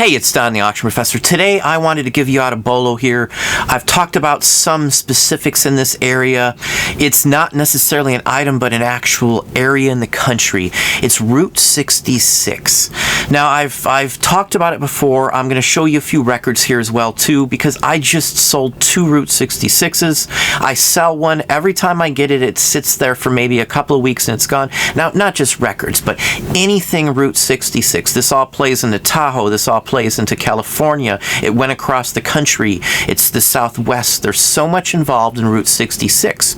Hey, it's Don the Auction Professor. Today I wanted to give you out a BOLO here. I've talked about some specifics in this area. It's not necessarily an item, but an actual area in the country. It's Route 66. Now, I've talked about it before. I'm going to show you a few records here as well, too, because I just sold 2 Route 66s. I sell one. Every time I get it, it sits there for maybe a couple of weeks and it's gone. Now, not just records, but anything Route 66. This all plays into Tahoe. This all plays into California. It went across the country. It's the Southwest. There's so much involved in Route 66.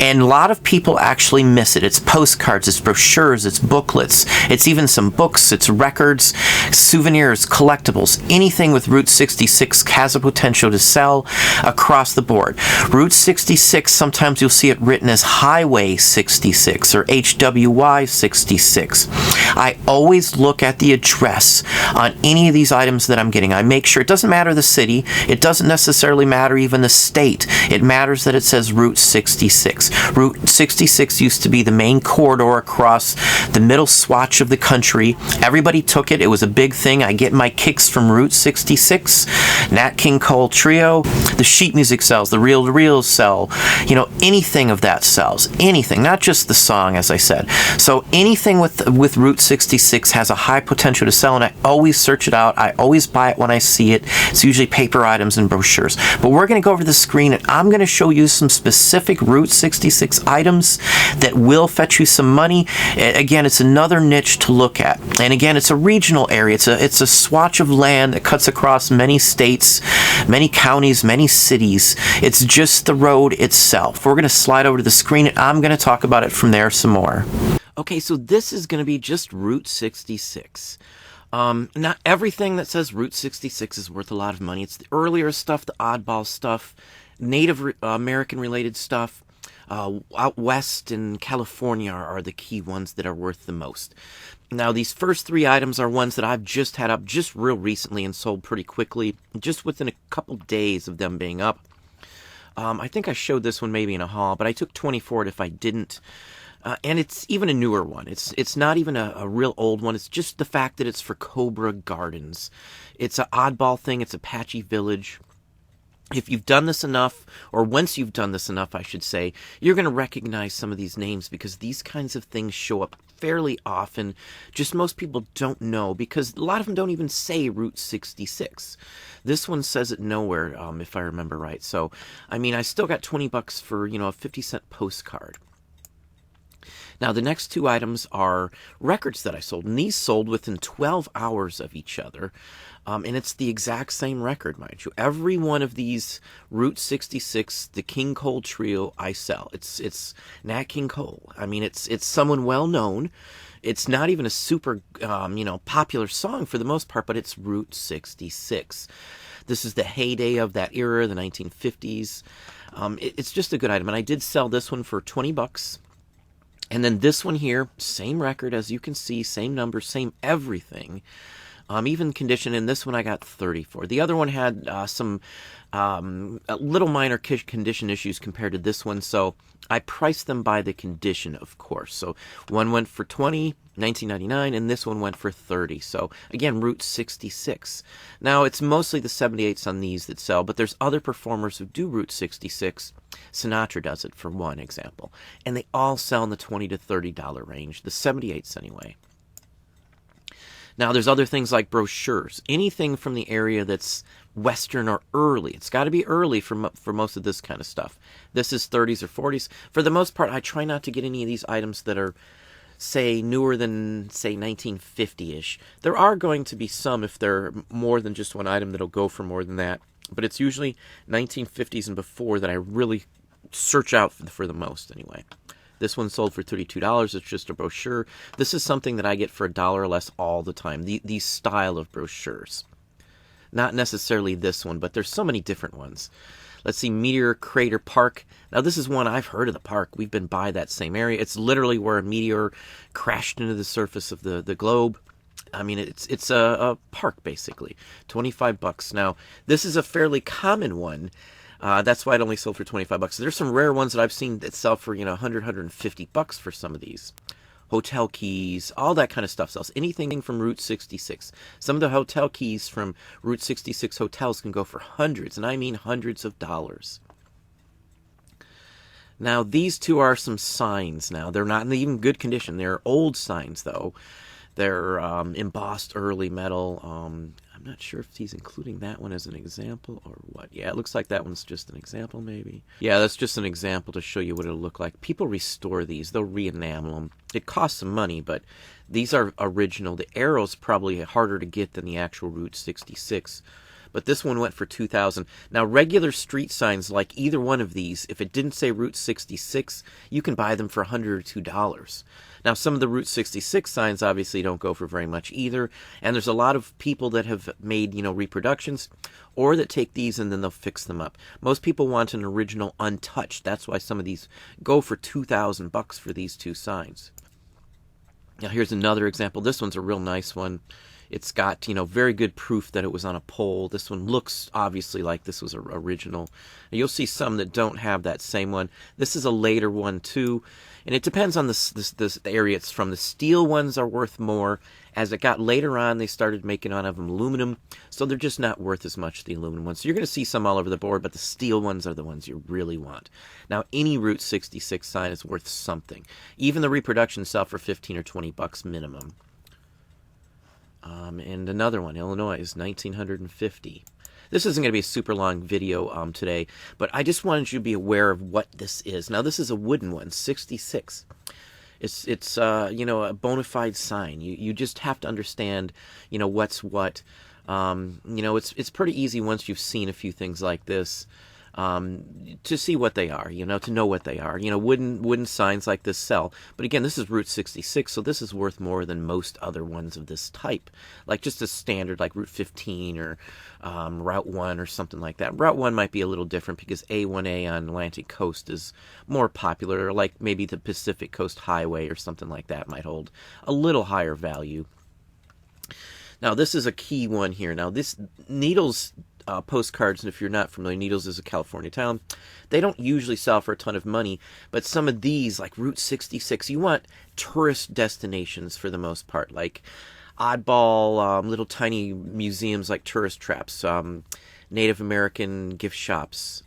And a lot of people actually miss it. It's postcards, it's brochures, it's booklets, it's even some books, it's records, souvenirs, collectibles. Anything with Route 66 has a potential to sell across the board. Route 66, sometimes you'll see it written as Highway 66 or HWY 66. I always look at the address on any of these items that I'm getting. I make sure, it doesn't matter the city, it doesn't necessarily matter even the state. It matters that it says Route 66. Route 66 used to be the main corridor across the middle swatch of the country. Everybody took it. It was a big thing. I get my kicks from Route 66, Nat King Cole Trio. The sheet music sells, the reel-to-reels sell, you know, anything of that sells. Anything, not just the song, as I said. So anything with Route 66 has a high potential to sell, and I always search it out. I always buy it when I see it. It's usually paper items and brochures. But we're going to go over the screen, and I'm going to show you some specific Route 66 items that will fetch you some money. Again, it's another niche to look at. And again, it's a regional area. It's a swatch of land that cuts across many states, many counties, many cities. It's just the road itself. We're going to slide over to the screen, and I'm going to talk about it from there some more. Okay, so this is going to be just Route 66. Not everything that says Route 66 is worth a lot of money. It's the earlier stuff, the oddball stuff, Native American related stuff. Out west in California are the key ones that are worth the most. Now, these first 3 items are ones that I've just had up just real recently and sold pretty quickly, just within a couple days of them being up. I think I showed this one maybe in a haul, but I took 20 for it if I didn't. And it's even a newer one. It's not even a real old one. It's just the fact that it's for Cobra Gardens. It's an oddball thing. It's Apache Village. If you've done this enough, or once you've done this enough, I should say, you're going to recognize some of these names because these kinds of things show up fairly often. Just most people don't know because a lot of them don't even say Route 66. This one says it nowhere, if I remember right. So, I mean, I still got $20 for, you know, a 50-cent postcard. Now, the next 2 items are records that I sold, and these sold within 12 hours of each other, and it's the exact same record, mind you. Every one of these Route 66, the King Cole Trio, I sell. It's Nat King Cole. I mean, it's someone well-known. It's not even a super, popular song for the most part, but it's Route 66. This is the heyday of that era, the 1950s. It's just a good item, and I did sell this one for $20. And then this one here, same record, as you can see, same number, same everything, even condition. And this one I got 30 for. The other one had some little minor condition issues compared to this one, so I priced them by the condition, of course. So one went for $20, $19.99, and this one went for $30. So again, Route 66. Now, it's mostly the 78s on these that sell, but there's other performers who do Route 66. Sinatra does it, for one example. And they all sell in the $20 to $30 range, the 78s anyway. Now, there's other things like brochures. Anything from the area that's Western or early. It's got to be early for most of this kind of stuff. This is 30s or 40s. For the most part, I try not to get any of these items that are, say, newer than, say, 1950-ish. There are going to be some, if they're more than just one item, that'll go for more than that. But it's usually 1950s and before that I really search out for the most, anyway. This one sold for $32. It's just a brochure. This is something that I get for $1 or less all the time. These style of brochures. Not necessarily this one, but there's so many different ones. Let's see, Meteor Crater Park. Now, this is one I've heard of the park. We've been by that same area. It's literally where a meteor crashed into the surface of the globe. I mean, it's a park, basically. $25. Now, this is a fairly common one. That's why it only sold for $25. There's some rare ones that I've seen that sell for, $100, $150 for some of these. hotel keys, all that kind of stuff sells. Anything from Route 66. Some of the hotel keys from Route 66 hotels can go for hundreds, and I mean hundreds of dollars. Now, these two are some signs now. They're not in even good condition. They're old signs, though. They're embossed early metal. I'm not sure if he's including that one as an example or what. Yeah, it looks like that one's just an example, maybe. Yeah, that's just an example to show you what it'll look like. People restore these. They'll re-enamel them. It costs some money, but these are original. The arrow's probably harder to get than the actual Route 66. But this one went for $2,000. Now, regular street signs like either one of these, if it didn't say Route 66, you can buy them for $100 or $2. Now, some of the Route 66 signs obviously don't go for very much either, and there's a lot of people that have made, reproductions, or that take these and then they'll fix them up. Most people want an original untouched. That's why some of these go for $2,000 for these two signs. Now, here's another example. This one's a real nice one. It's got, very good proof that it was on a pole. This one looks obviously like this was original. You'll see some that don't have that same one. This is a later one too, and it depends on the area it's from. The steel ones are worth more. As it got later on, they started making out of them aluminum, so they're just not worth as much, the aluminum ones. So you're going to see some all over the board, but the steel ones are the ones you really want. Now, any Route 66 sign is worth something. Even the reproductions sell for $15 or $20 minimum. And another one, Illinois, is 1950. This isn't going to be a super long video today, but I just wanted you to be aware of what this is. Now, this is a wooden one, 66. It's a bona fide sign. You just have to understand, what's what. It's pretty easy once you've seen a few things like this. To see what they are, to know what they are. Wooden signs like this sell. But again, this is Route 66, so this is worth more than most other ones of this type. Like just a standard, like Route 15 or Route 1 or something like that. Route 1 might be a little different because A1A on Atlantic Coast is more popular, or like maybe the Pacific Coast Highway or something like that might hold a little higher value. Now, this is a key one here. Now, this Needles postcards, and if you're not familiar, Needles is a California town. They don't usually sell for a ton of money, but some of these, like Route 66, you want tourist destinations for the most part, like oddball, little tiny museums like tourist traps, Native American gift shops,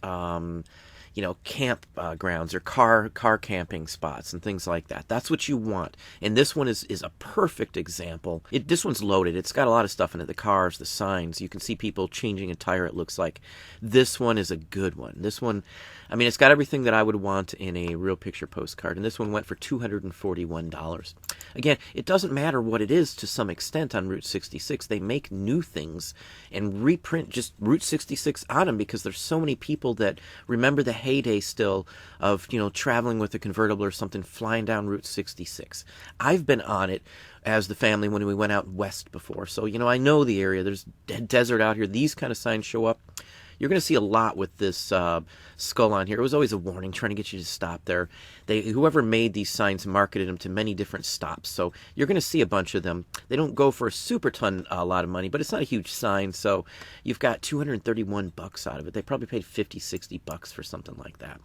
camp grounds or car camping spots and things like that. That's what you want. And this one is a perfect example. This one's loaded. It's got a lot of stuff in it. The cars, the signs. You can see people changing a tire, it looks like. This one is a good one. This one, it's got everything that I would want in a real picture postcard. And this one went for $241. Again, it doesn't matter what it is to some extent on Route 66. They make new things and reprint just Route 66 on them because there's so many people that remember the heyday still of, traveling with a convertible or something, flying down Route 66. I've been on it as the family when we went out west before. So, I know the area. There's desert out here. These kind of signs show up. You're going to see a lot with this skull on here. It was always a warning, trying to get you to stop there. Whoever made these signs marketed them to many different stops. So you're going to see a bunch of them. They don't go for a lot of money, but it's not a huge sign. So you've got $231 out of it. They probably paid $50, $60 for something like that.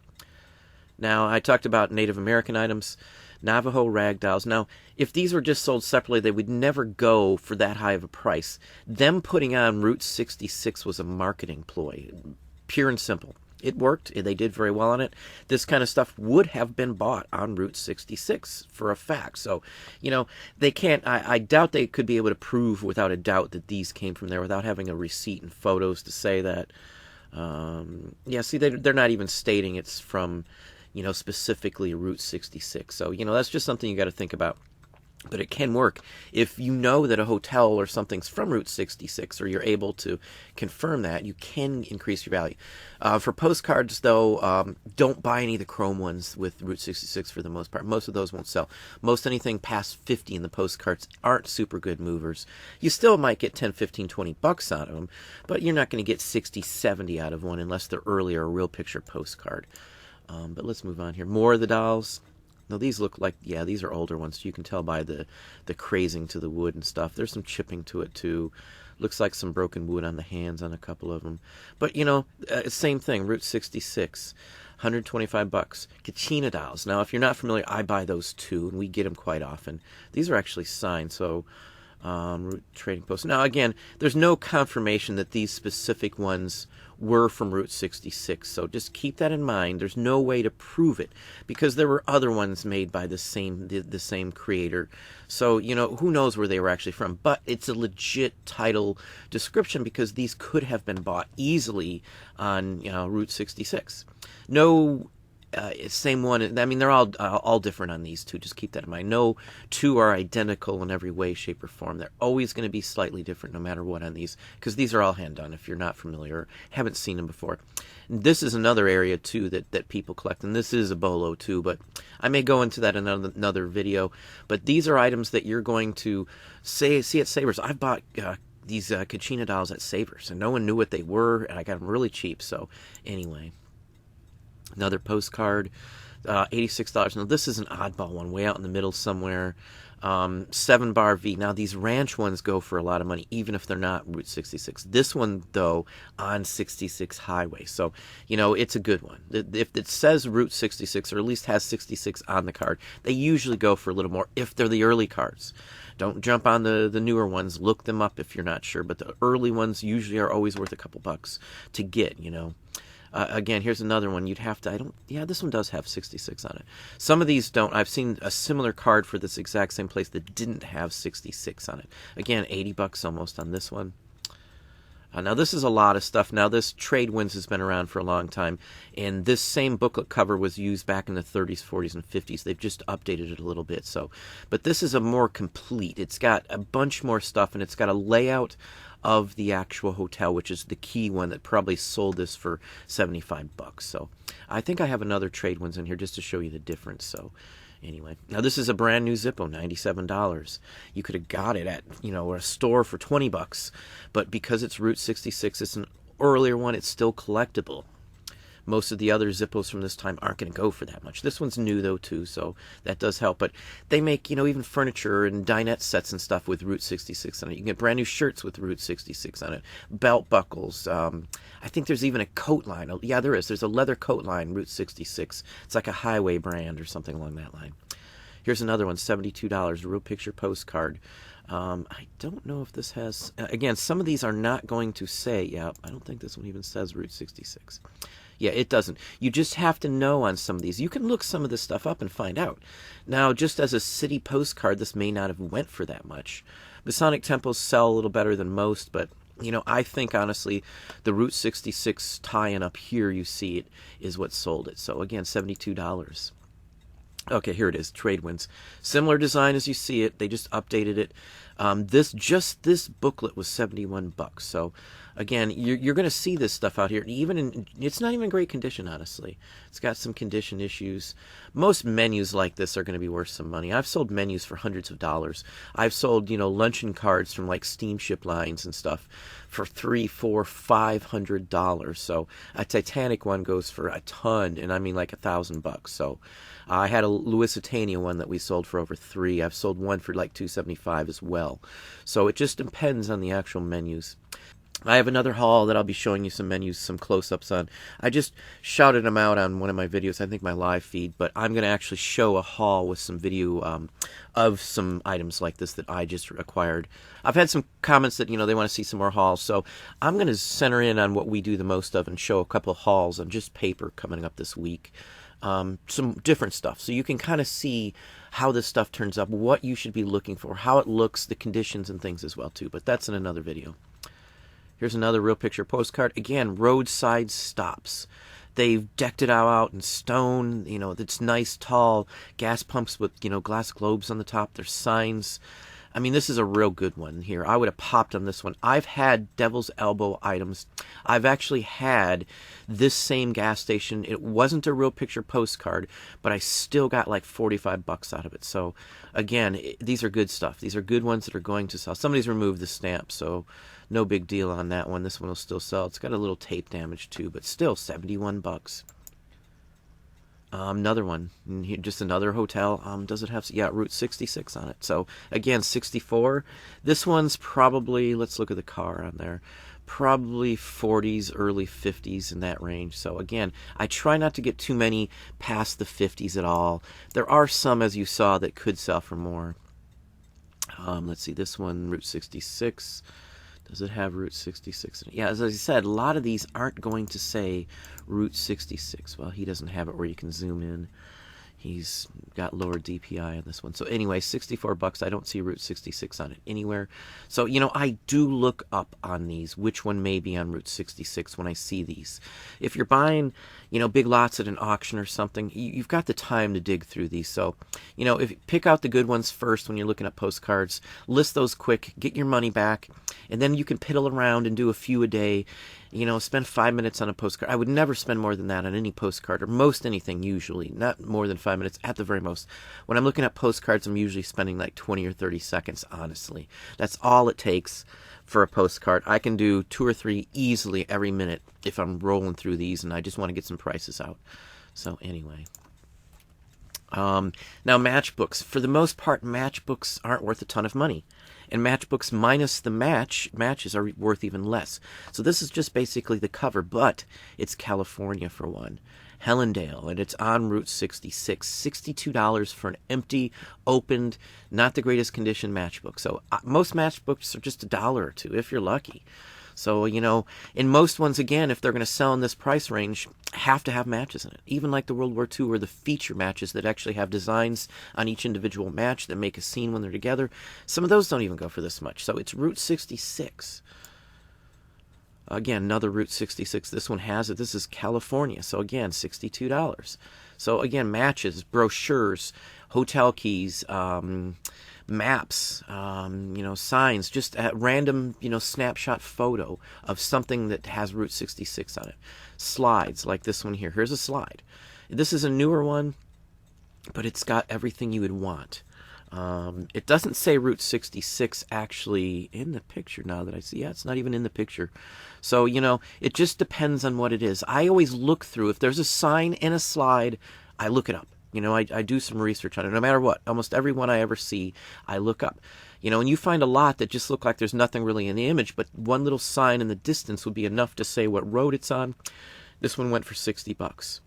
Now, I talked about Native American items, Navajo ragdolls. Now, if these were just sold separately, they would never go for that high of a price. Them putting on Route 66 was a marketing ploy, pure and simple. It worked. They did very well on it. This kind of stuff would have been bought on Route 66 for a fact. So, they can't, I doubt they could be able to prove without a doubt that these came from there without having a receipt and photos to say that. They're not even stating it's from specifically Route 66. So, that's just something you got to think about. But it can work. If you know that a hotel or something's from Route 66, or you're able to confirm that, you can increase your value. For postcards, though, don't buy any of the chrome ones with Route 66 for the most part. Most of those won't sell. Most anything past 50 in the postcards aren't super good movers. You still might get 10, 15, 20 bucks out of them, but you're not going to get 60, 70 out of one unless they're earlier a real picture postcard. But let's move on here. More of the dolls. Now, these look like, these are older ones. You can tell by the crazing to the wood and stuff. There's some chipping to it, too. Looks like some broken wood on the hands on a couple of them. But, same thing, Route 66. $125. Kachina dolls. Now, if you're not familiar, I buy those too, and we get them quite often. These are actually signed, so Route Trading Post. Now, again, there's no confirmation that these specific ones were from Route 66, so just keep that in mind. There's no way to prove it because there were other ones made by the same creator. So, you know, who knows where they were actually from, but it's a legit title description because these could have been bought easily on, you know, Route 66. No, same one. I mean, they're all different on these two. Just keep that in mind. No two are identical in every way, shape, or form. They're always going to be slightly different no matter what on these, because these are all hand done if you're not familiar or haven't seen them before. And this is another area too that people collect, and this is a BOLO too, but I may go into that in another video. But these are items that you're going to see at Savers. I've bought these Kachina dolls at Savers, and no one knew what they were, and I got them really cheap. So anyway. Another postcard, $86. Now, this is an oddball one, way out in the middle somewhere. 7-bar V. Now, these ranch ones go for a lot of money, even if they're not Route 66. This one, though, on 66 Highway. So, you know, it's a good one. If it says Route 66, or at least has 66 on the card, they usually go for a little more if they're the early cards. Don't jump on the newer ones. Look them up if you're not sure. But the early ones usually are always worth a couple bucks to get, you know. Again, here's another one. You'd have to, yeah, this one does have 66 on it. Some of these don't. I've seen a similar card for this exact same place that didn't have 66 on it. Again, $80 almost on this one. Now, this is a lot of stuff. Now, this Trade Winds has been around for a long time, and this same booklet cover was used back in the 30s, 40s, and 50s. They've just updated it a little bit. So, but this is a more complete. It's got a bunch more stuff, and it's got a layout of the actual hotel, which is the key one that probably sold this for $75. So, I think I have another Trade Winds in here just to show you the difference. So, anyway, now this is a brand new Zippo, $97. You could have got it at, you know, a store for $20, but because it's Route 66, it's an earlier one, it's still collectible. Most of the other Zippos from this time aren't going to go for that much. This one's new, though, too, so that does help. But they make, you know, even furniture and dinette sets and stuff with Route 66 on it. You can get brand new shirts with Route 66 on it. Belt buckles. I think there's even a coat line. Yeah, there is. There's a leather coat line, Route 66. It's like a highway brand or something along that line. Here's another one, $72, real picture postcard. I don't know if this has... again, some of these are not going to say... Yeah, I don't think this one even says Route 66. Yeah, it doesn't. You just have to know on some of these. You can look some of this stuff up and find out. Now, just as a city postcard, this may not have went for that much. Masonic temples sell a little better than most, but, you know, I think, honestly, the Route 66 tie-in up here, you see it, is what sold it. So, again, $72. Okay, here it is, Trade Winds. Similar design as you see it. They just updated it. This booklet was $71. So, again, you're going to see this stuff out here. It's not even in great condition, honestly. It's got some condition issues. Most menus like this are going to be worth some money. I've sold menus for hundreds of dollars. I've sold, you know, luncheon cards from like steamship lines and stuff for $300, $400, $500. So a Titanic one goes for a ton, and I mean like $1,000. So I had a Lusitania one that we sold for over $300. I've sold one for like $275 as well. So it just depends on the actual menus. I have another haul that I'll be showing you some menus, some close-ups on. I just shouted them out on one of my videos, I think my live feed, but I'm going to actually show a haul with some video of some items like this that I just acquired. I've had some comments that, you know, they want to see some more hauls, so I'm going to center in on what we do the most of and show a couple of hauls on just paper coming up this week. Some different stuff, so you can kind of see how this stuff turns up, what you should be looking for, how it looks, the conditions and things as well, too, but that's in another video. Here's another real picture postcard. Again, roadside stops. They've decked it out in stone. You know, it's nice, tall gas pumps with, you know, glass globes on the top. There's signs. I mean, this is a real good one here. I would have popped on this one. I've had Devil's Elbow items. I've actually had this same gas station. It wasn't a real picture postcard, but I still got like $45 out of it. So, again, these are good stuff. These are good ones that are going to sell. Somebody's removed the stamp, so no big deal on that one. This one will still sell. It's got a little tape damage too, but still $71. Another one, just another hotel. Does it have, yeah, Route 66 on it. So again, 64. This one's probably, let's look at the car on there, probably 40s, early 50s, in that range. So again, I try not to get too many past the 50s at all. There are some, as you saw, that could sell for more. Let's see, this one, Route 66. Does it have Route 66 in it? Yeah, as I said, a lot of these aren't going to say Route 66. Well, he doesn't have it where you can zoom in. He's got lower DPI on this one. So anyway, $64. I don't see Route 66 on it anywhere. So, I do look up on these, which one may be on Route 66 when I see these. If you're buying, big lots at an auction or something, you've got the time to dig through these. So, if you pick out the good ones first when you're looking at postcards, list those quick, get your money back, and then you can piddle around and do a few a day. Spend 5 minutes on a postcard. I would never spend more than that on any postcard, or most anything usually. Not more than 5 minutes at the very most. When I'm looking at postcards, I'm usually spending like 20 or 30 seconds, honestly. That's all it takes for a postcard. I can do 2 or 3 easily every minute if I'm rolling through these and I just want to get some prices out. So anyway. Now matchbooks. For the most part, matchbooks aren't worth a ton of money. And matchbooks minus the matches are worth even less. So this is just basically the cover, but it's California for one. Hellendale, and it's on Route 66. $62 for an empty, opened, not the greatest condition matchbook. So most matchbooks are just $1 or $2 if you're lucky. So, in most ones, again, if they're going to sell in this price range, have to have matches in it. Even like the World War II or the feature matches that actually have designs on each individual match that make a scene when they're together. Some of those don't even go for this much. So it's Route 66. Again, another Route 66. This one has it. This is California. So again, $62. So again, matches, brochures, hotel keys, maps, signs, just a random, snapshot photo of something that has Route 66 on it. Slides, like this one here. Here's a slide. This is a newer one, but it's got everything you would want. It doesn't say Route 66 actually in the picture now that I see. Yeah, it's not even in the picture. So, it just depends on what it is. I always look through. If there's a sign in a slide, I look it up. I do some research on it. No matter what, almost every one I ever see, I look up. And you find a lot that just look like there's nothing really in the image, but one little sign in the distance would be enough to say what road it's on. This one went for $60.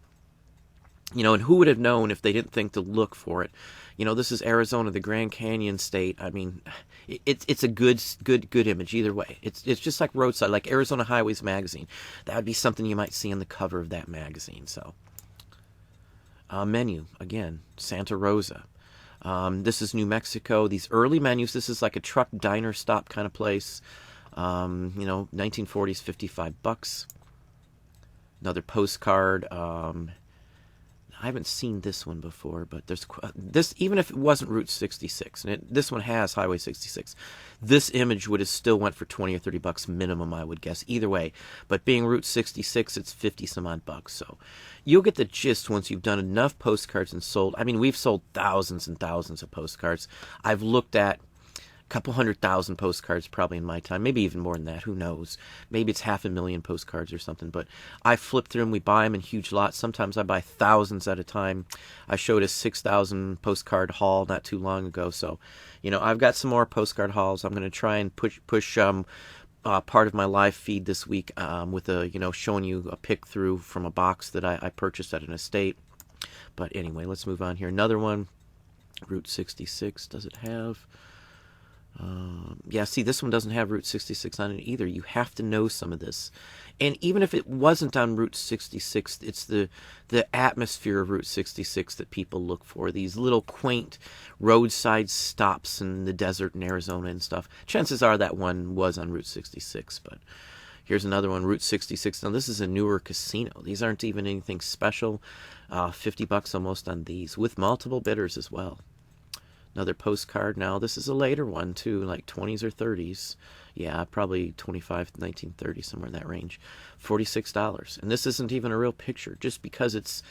And who would have known if they didn't think to look for it? This is Arizona, the Grand Canyon state. I mean, it's a good image either way. It's just like roadside, like Arizona Highways magazine. That would be something you might see on the cover of that magazine. So. Menu, again, Santa Rosa. This is New Mexico. These early menus, this is like a truck diner stop kind of place. 1940s, $55. Another postcard. I haven't seen this one before, but there's this, even if it wasn't Route 66, and this one has Highway 66, this image would have still went for 20 or $30 minimum, I would guess, either way. But being Route 66, it's 50 some odd bucks. So you'll get the gist once you've done enough postcards and sold. I mean, we've sold thousands and thousands of postcards. I've looked at couple 100,000 postcards probably in my time, maybe even more than that, who knows. Maybe it's 500,000 postcards or something, but I flip through them. We buy them in huge lots. Sometimes I buy thousands at a time. I showed a 6,000 postcard haul not too long ago, so I've got some more postcard hauls. I'm going to try and push part of my live feed this week with a showing you a pick through from a box that I purchased at an estate. But anyway, let's move on here. Another one, Route 66. Does it have? Yeah, see, this one doesn't have Route 66 on it either. You have to know some of this. And even if it wasn't on Route 66, it's the atmosphere of Route 66 that people look for. These little quaint roadside stops in the desert in Arizona and stuff. Chances are that one was on Route 66, but here's another one, Route 66. Now, this is a newer casino. These aren't even anything special. $50 almost on these, with multiple bidders as well. Another postcard. Now, this is a later one, too, like 20s or 30s. Yeah, probably 25, 1930, somewhere in that range. $46. And this isn't even a real picture, just because it's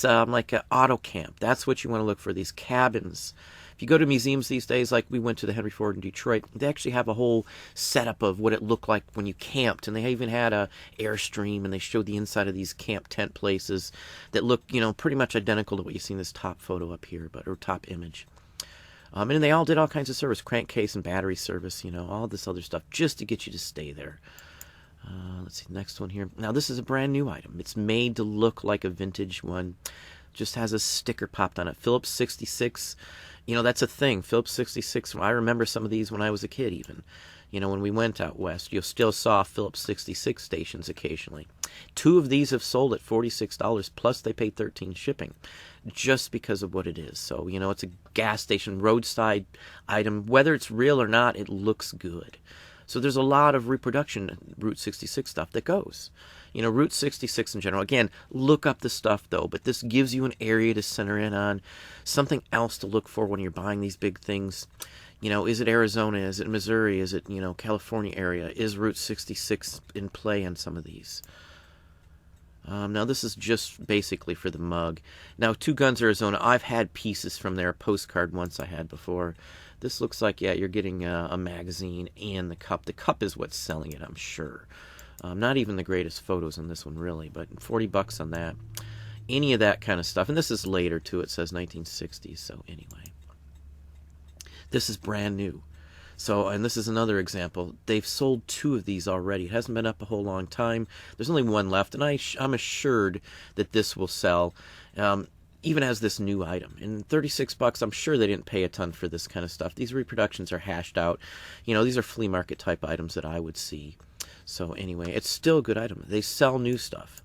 like an auto camp. That's what you want to look for, these cabins. If you go to museums these days, like we went to the Henry Ford in Detroit, they actually have a whole setup of what it looked like when you camped. And they even had a Airstream, and they showed the inside of these camp tent places that look, pretty much identical to what you see in this top photo up here, or top image. And they all did all kinds of service, crankcase and battery service, all this other stuff, just to get you to stay there. Let's see, next one here. Now this is a brand new item. It's made to look like a vintage one. Just has a sticker popped on it. Phillips 66. You know, that's a thing. Phillips 66. I remember some of these when I was a kid even. You know, when we went out west, you still saw Phillips 66 stations occasionally. 2 of these have sold at $46, plus they paid $13 shipping, just because of what it is. So, you know, it's a gas station roadside item. Whether it's real or not, it looks good. So there's a lot of reproduction Route 66 stuff that goes. You know, Route 66 in general. Again, look up the stuff, though, but this gives you an area to center in on, something else to look for when you're buying these big things. You know, is it Arizona? Is it Missouri? Is it, you know, California area? Is Route 66 in play on some of these? Now, this is just basically for the mug. Now, Two Guns, Arizona, I've had pieces from there, a postcard once I had before. This looks like, yeah, you're getting a magazine and the cup. The cup is what's selling it, I'm sure. Not even the greatest photos on this one, really, but $40 on that. Any of that kind of stuff. And this is later, too. It says 1960s, so anyway. This is brand new. So, and this is another example. They've sold 2 of these already. It hasn't been up a whole long time. There's only 1 left, and I'm assured that this will sell, even as this new item. And $36, I'm sure they didn't pay a ton for this kind of stuff. These reproductions are hashed out. You know, these are flea market type items that I would see. So anyway, it's still a good item. They sell new stuff.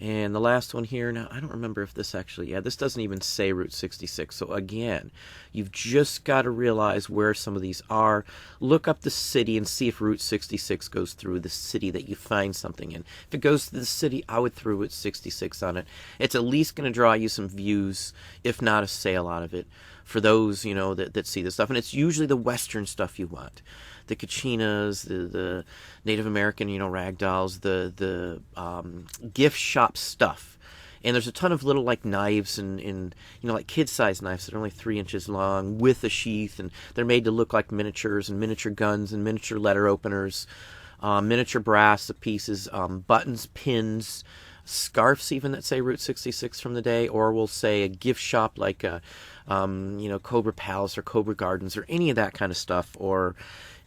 And the last one here, now I don't remember if this actually, yeah, this doesn't even say Route 66. So again, you've just got to realize where some of these are. Look up the city and see if Route 66 goes through the city that you find something in. If it goes to the city, I would throw Route 66 on it. It's at least going to draw you some views, if not a sale out of it, for those, you know, that see this stuff. And it's usually the Western stuff you want. The kachinas, the Native American, you know, rag dolls, the gift shop stuff. And there's a ton of little, like, knives and you know, like kid-sized knives that are only 3 inches long with a sheath, and they're made to look like miniatures and miniature guns and miniature letter openers, miniature brass pieces, buttons, pins, scarves even that say Route 66 from the day, or we'll say a gift shop like, you know, Cobra Palace or Cobra Gardens or any of that kind of stuff, or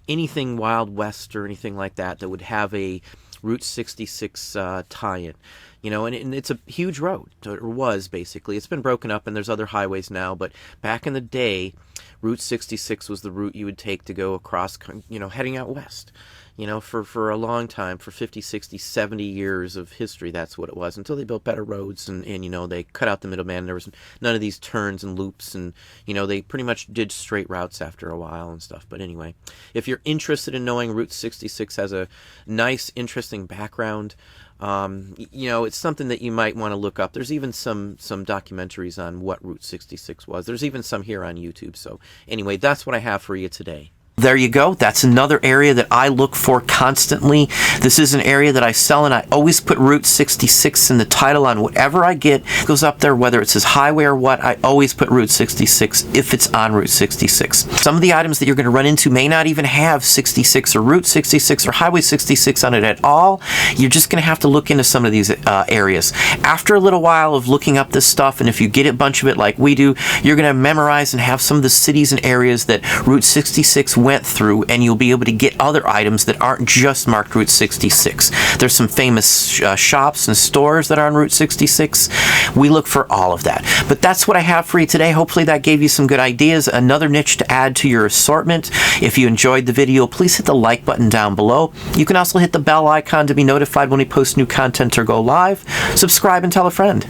anything Wild West or anything like that that would have a Route 66 tie-in. You know, and it's a huge road, or was basically. It's been broken up and there's other highways now, but back in the day, Route 66 was the route you would take to go across, you know, heading out west. You know, for a long time, for 50, 60, 70 years of history, that's what it was, until they built better roads and you know, they cut out the middleman. There was none of these turns and loops, and, you know, they pretty much did straight routes after a while and stuff. But anyway, if you're interested in knowing, Route 66 has a nice, interesting background. You know, it's something that you might want to look up. There's even some documentaries on what Route 66 was. There's even some here on YouTube. So anyway, that's what I have for you today. There you go. That's another area that I look for constantly. This is an area that I sell, and I always put Route 66 in the title on whatever I get. It goes up there, whether it says highway or what, I always put Route 66 if it's on Route 66. Some of the items that you're going to run into may not even have 66 or Route 66 or Highway 66 on it at all. You're just going to have to look into some of these areas. After a little while of looking up this stuff, and if you get a bunch of it like we do, you're going to memorize and have some of the cities and areas that Route 66 went through, and you'll be able to get other items that aren't just marked Route 66. There's some famous shops and stores that are on Route 66. We look for all of that. But that's what I have for you today. Hopefully that gave you some good ideas, another niche to add to your assortment. If you enjoyed the video, please hit the like button down below. You can also hit the bell icon to be notified when we post new content or go live. Subscribe and tell a friend.